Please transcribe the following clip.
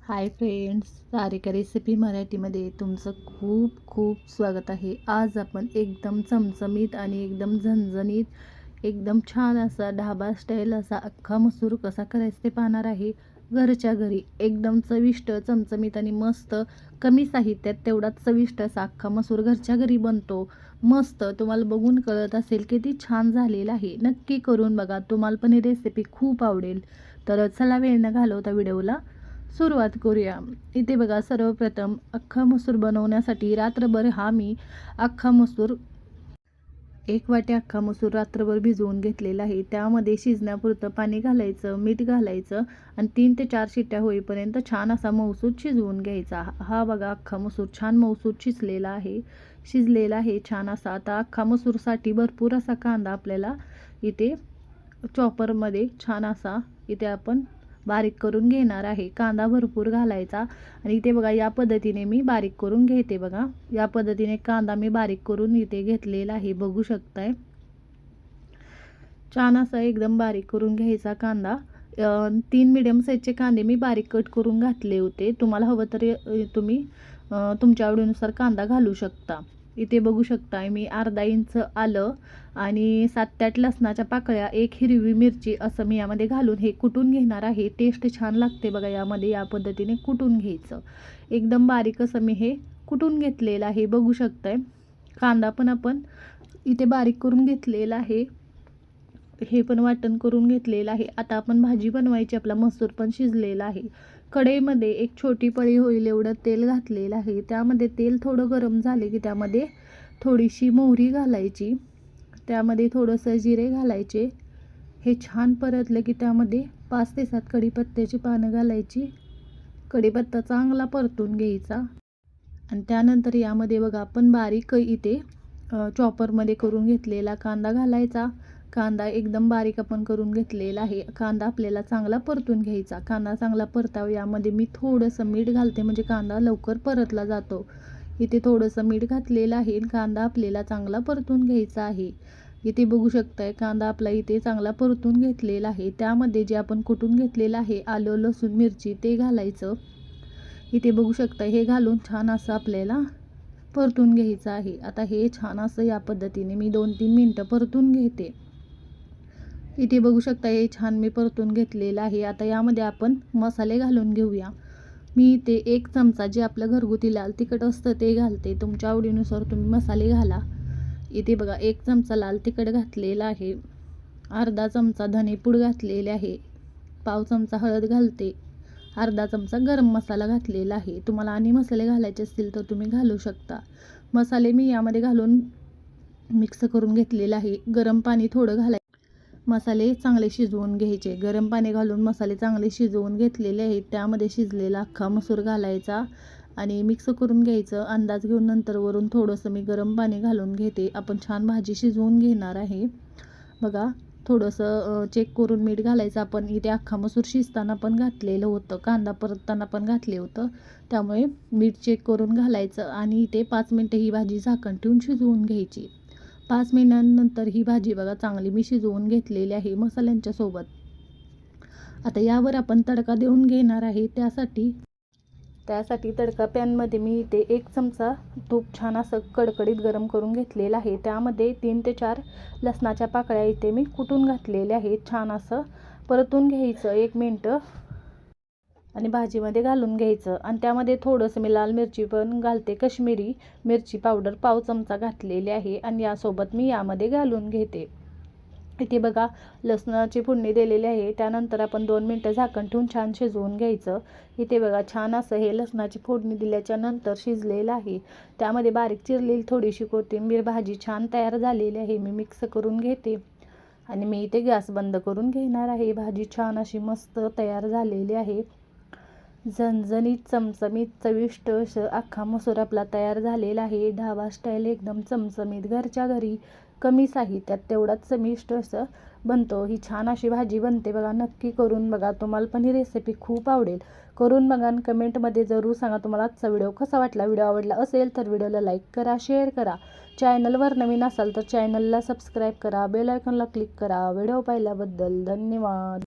Hi friends, Sarika recipe मराठीमध्ये तुमचं खूप खूप स्वागत आहे। आज आपण एकदम चमचमीत आणि एकदम झणझणीत एकदम छान असा ढाबा स्टाईल असा अख्खा मसूर कसा करायचा ते पाहणार आहे। घरच्या घरी एकदम चविष्ट, चमचमीत आणि मस्त, कमी साहित्यात तेवढाच चविष्ट असा अख्खा मसूर घरच्या घरी बनतो। मस्त, तुम्हाला बघून कळत असेल किती छान झालेला आहे। नक्की करून बघा, तुम्हाला पण ही रेसिपी खूप आवडेल। तर चला वेळ न घालवता व्हिडिओला सुरुवात करूया। इथे बघा, सर्वप्रथम अख्खा मसूर बनवण्यासाठी रात्रभर मी अख्खा मसूर 1 वाटी अख्खा मसूर रात्रभर भिजवून घेतलेला आहे। त्यामध्ये शिजण्यापुरतं पाणी घालायचं, मीठ घालायचं आणि 3 ते 4 शिट्ट्या होईपर्यंत छान असा मऊसूत शिजवून घ्यायचा। हा बघा, अख्खा मसूर छान मऊसूत शिजलेला आहे छान असा। आता अख्खा मसूरसाठी भरपूर असा कांदा आपल्याला इथे चॉपरमध्ये छान असा इथे आपण बारीक करून घेणार आहे। कांदा भरपूर घालायचा आणि इथे बघा, या पद्धतीने मी बारीक करून घेते। बघा, या पद्धतीने कांदा मी बारीक करून इथे घेतलेला आहे, बघू शकताय। छान असा एकदम बारीक करून घ्यायचा कांदा। 3 मीडियम साईजचे कांदे मी बारीक कट करून घातले होते। तुम्हाला हवं तर तुम्ही तुमच्या आवडीनुसार कांदा घालू शकता। इथे बघू शकताय मी अर्धा इंच आलं आणि 7 ते 8 लसणाच्या पाकळ्या, 1 हिरवी मिरची असं मी यामध्ये घालून हे कुटून घेणार आहे। टेस्ट छान लागते बघा यामध्ये, या पद्धतीने कुटून घ्यायचं। एकदम बारीक असं मी हे कुटून घेतलेलं आहे, बघू शकताय। कांदा पण आपण इथे बारीक करून घेतलेला आहे, हे पण वाटण करून घेतलेलं आहे। आता आपण भाजी बनवायची, आपला मसूर पण शिजलेला आहे। कढईमध्ये एक छोटी पळी होईल एवढं तेल घातलेलं आहे। त्यामध्ये तेल थोडं गरम झाले की त्यामध्ये थोडीशी मोहरी घालायची, त्यामध्ये थोडंसं जिरे घालायचे। हे छान परतलं की त्यामध्ये 5 ते 7 कढीपत्त्याची पानं घालायची। कढीपत्ता चांगला परतून घ्यायचा आणि त्यानंतर यामध्ये बघा, आपण बारीक इथे चॉपरमध्ये करून घेतलेला कांदा घालायचा। कांदा एकदम बारीक आपण करून घेतलेला आहे। कांदा आपल्याला चांगला परतून घ्यायचा। कांदा चांगला परतावा, यामध्ये मी थोडंसं मीठ घालते म्हणजे कांदा लवकर परतला जातो। इथे थोडंसं मीठ घातलेलं आहे। कांदा आपल्याला चांगला परतून घ्यायचा आहे। इथे बघू शकताय, कांदा आपला इथे चांगला परतून घेतलेला आहे। त्यामध्ये जे आपण कुटून घेतलेलं आहे आलं, लसूण, मिरची ते घालायचं। इथे बघू शकता, हे घालून छान असं आपल्याला परतून घ्यायचं आहे। आता हे छान असं या पद्धतीने मी 2-3 मिनटं परतून घेते। इथे बघू शकता, हे छान मी परतून घेतलेलं आहे। आता यामध्ये आपण मसाले घालून घेऊया। मी इथे 1 चमचा जे आपलं घरगुती लाल तिखट असतं ते घालते, तुमच्या आवडीनुसार तुम्ही मसाले घाला। इथे बघा, 1 चमचा लाल तिखट घातलेला आहे, अर्धा चमचा धनेपूड घातलेले आहे, पाव चमचा हळद घालते, अर्धा चमचा गरम मसाला घातलेला आहे। तुम्हाला आणि मसाले घालायचे असतील तर तुम्ही घालू शकता। मसाले मी यामध्ये घालून मिक्स करून घेतलेला आहे। गरम पाणी थोडं घालायचं, मसाले चांगले शिजवून घ्यायचे। गरम पाणी घालून मसाले चांगले शिजवून घेतलेले आहेत। त्यामध्ये शिजलेला अख्खा मसूर घालायचा आणि मिक्स करून घ्यायचं। अंदाज घेऊन नंतर वरून थोडंसं मी गरम पाणी घालून घेते। आपण छान भाजी शिजवून घेणार आहे। बघा, थोडंसं चेक करून मीठ घालायचं। आपण इथे अख्खा मसूर शिजताना पण घातलेलं होतं, कांदा परतताना पण घातले होतं, त्यामुळे मीठ चेक करून घालायचं आणि इथे 5 मिनटं ही भाजी झाकण ठेवून शिजवून घ्यायची। 5 मिनिटांनंतर ही भाजी बघा चांगली मी शिजवून घेतलेली आहे मसाल्यांच्या सोबत। आता यावर आपण तडका देऊन घेणार आहे। त्यासाठी तडका पॅनमध्ये मी इथे 1 चमचा तूप छान असं कडकडीत गरम करून घेतलेलं आहे। त्यामध्ये 3 ते 4 लसणाच्या पाकळ्या इथे मी कुटून घातलेल्या आहेत। छान असं परतून घ्यायचं 1 मिनटं आणि भाजीमध्ये घालून घ्यायचं आणि त्यामध्ये थोडंसं मी लाल मिरची पण घालते, कश्मीरी मिरची पावडर पाव चमचा घातलेली आहे आणि यासोबत मी यामध्ये घालून घेते। इथे बघा, लसणाची फोडणी दिलेली आहे। त्यानंतर आपण 2 मिनटं झाकण ठेवून छान शिजवून घ्यायचं। इथे बघा, छान असं हे लसणाची फोडणी दिल्याच्या नंतर शिजलेलं आहे। त्यामध्ये बारीक चिरलेली थोडीशी कोथिंबीर, भाजी छान तयार झालेली आहे। मी मिक्स करून घेते आणि मी इथे गॅस बंद करून घेणार आहे। भाजी छान अशी मस्त तयार झालेली आहे। झणझणीत, चमचमीत, चविष्ट असं अख्खा मसूर आपला तयार झालेला आहे। ढाबा स्टाईल एकदम चमचमीत, घरच्या घरी कमी साहित्यात तेवढाच चविष्ट असं बनतो। ही छान अशी भाजी बनते बघा, नक्की करून बघा। तुम्हाला पण ही रेसिपी खूप आवडेल, करून बघा आणि कमेंटमध्ये जरूर सांगा तुम्हाला आजचा व्हिडिओ कसा वाटला। व्हिडिओ आवडला असेल तर व्हिडिओला लाईक करा, शेअर करा। चॅनलवर नवीन असाल तर चॅनलला सबस्क्राईब करा, बेल आयकॉनला क्लिक करा। व्हिडिओ पाहिल्याबद्दल धन्यवाद।